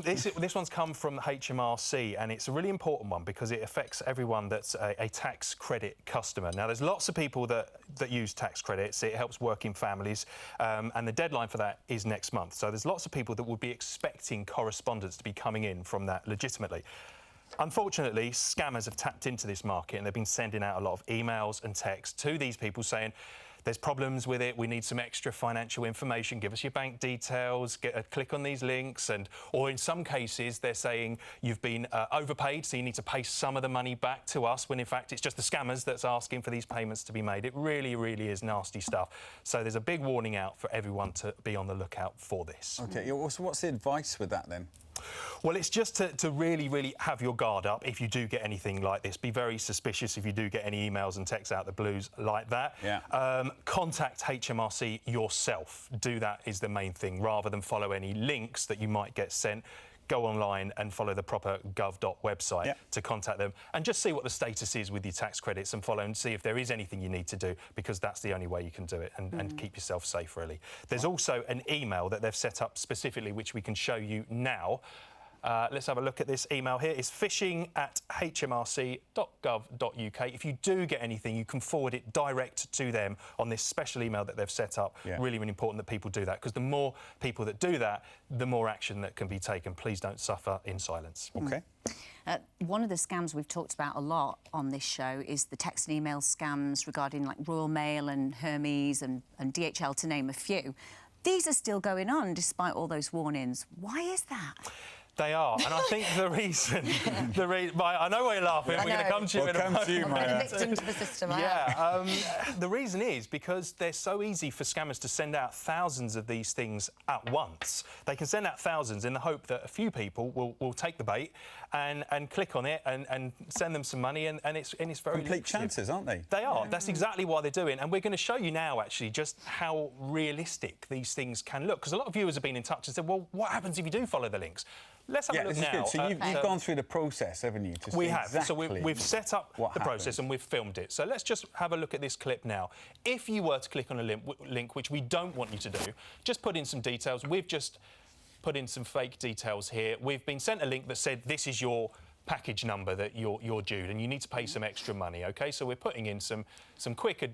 This one's come from HMRC, and it's a really important one because it affects everyone that's a tax credit customer. Now, there's lots of people that use tax credits. It helps working families, and the deadline for that is next month. So there's lots of people that would be expecting correspondence to be coming in from that legitimately. Unfortunately, scammers have tapped into this market, and they've been sending out a lot of emails and texts to these people saying, there's problems with it, we need some extra financial information, give us your bank details, click on these links, or in some cases they're saying you've been overpaid, so you need to pay some of the money back to us, when in fact it's just the scammers that's asking for these payments to be made. It really, really is nasty stuff. So there's a big warning out for everyone to be on the lookout for this. OK, so what's the advice with that then? Well, it's just to really, really have your guard up if you do get anything like this. Be very suspicious if you do get any emails and texts out the blues like that. Yeah. Contact HMRC yourself. Do that is the main thing, rather than follow any links that you might get sent. Go online and follow the proper gov.gov website to contact them, and just see what the status is with your tax credits, and follow and see if there is anything you need to do, because that's the only way you can do it and keep yourself safe, really. There's also an email that they've set up specifically, which we can show you now. Let's have a look at this email here. It's phishing@hmrc.gov.uk. If you do get anything, you can forward it direct to them on this special email that they've set up. Yeah. Really, really important that people do that, because the more people that do that, the more action that can be taken. Please don't suffer in silence. OK. One of the scams we've talked about a lot on this show is the text and email scams regarding like Royal Mail and Hermes and DHL, to name a few. These are still going on despite all those warnings. Why is that? They are, and I think the reason, I know why you're laughing. We're going to come to you in a moment. I'm a victim to the system. Yeah, the reason is because they're so easy for scammers to send out thousands of these things at once. They can send out thousands in the hope that a few people will take the bait and click on it and send them some money, and it's very complete chances, aren't they? They are. That's exactly why they're doing, and we're going to show you now actually just how realistic these things can look, because a lot of viewers have been in touch and said, well, what happens if you do follow the links? Let's have a look now. Good. So you've gone through the process, haven't you? To we see have. Exactly So we've set up the process and we've filmed it. So let's just have a look at this clip now. If you were to click on a link, which we don't want you to do, just put in some details. We've just put in some fake details here. We've been sent a link that said this is your package number that you're due, and you need to pay some extra money. OK, so we're putting in some quick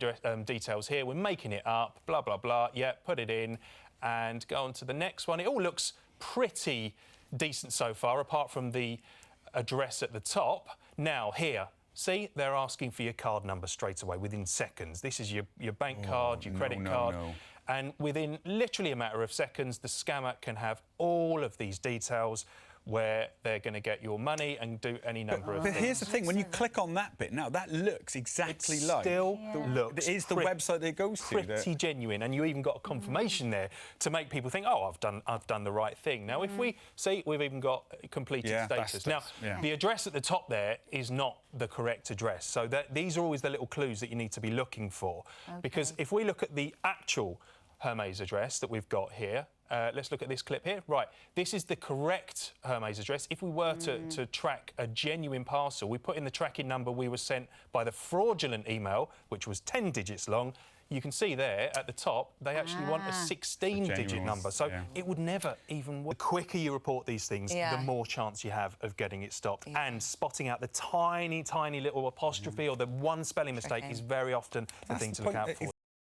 details here. We're making it up. Blah blah blah. Yeah, put it in, and go on to the next one. It all looks pretty decent so far, apart from the address at the top. Now, here, see, they're asking for your card number straight away within seconds. This is your bank card, your credit card. And within literally a matter of seconds, the scammer can have all of these details where they're going to get your money and do any number of things. But here's the thing, when you click on that bit, now that looks exactly like... Still looks... It is the website that it goes to. Pretty genuine, and you even got a confirmation there to make people think, oh, I've done the right thing. Now, if we see, we've even got completed status. Now, the address at the top there is not the correct address, so these are always the little clues that you need to be looking for. Because if we look at the actual Hermes address that we've got here, let's look at this clip here. Right, this is the correct Hermes address. If we were to track a genuine parcel, we put in the tracking number we were sent by the fraudulent email, which was 10 digits long. You can see there at the top, they actually want a 16-digit number, so it would never even work. The quicker you report these things, the more chance you have of getting it stopped. And spotting out the tiny, tiny little apostrophe or the one spelling mistake is very often the thing to look out for.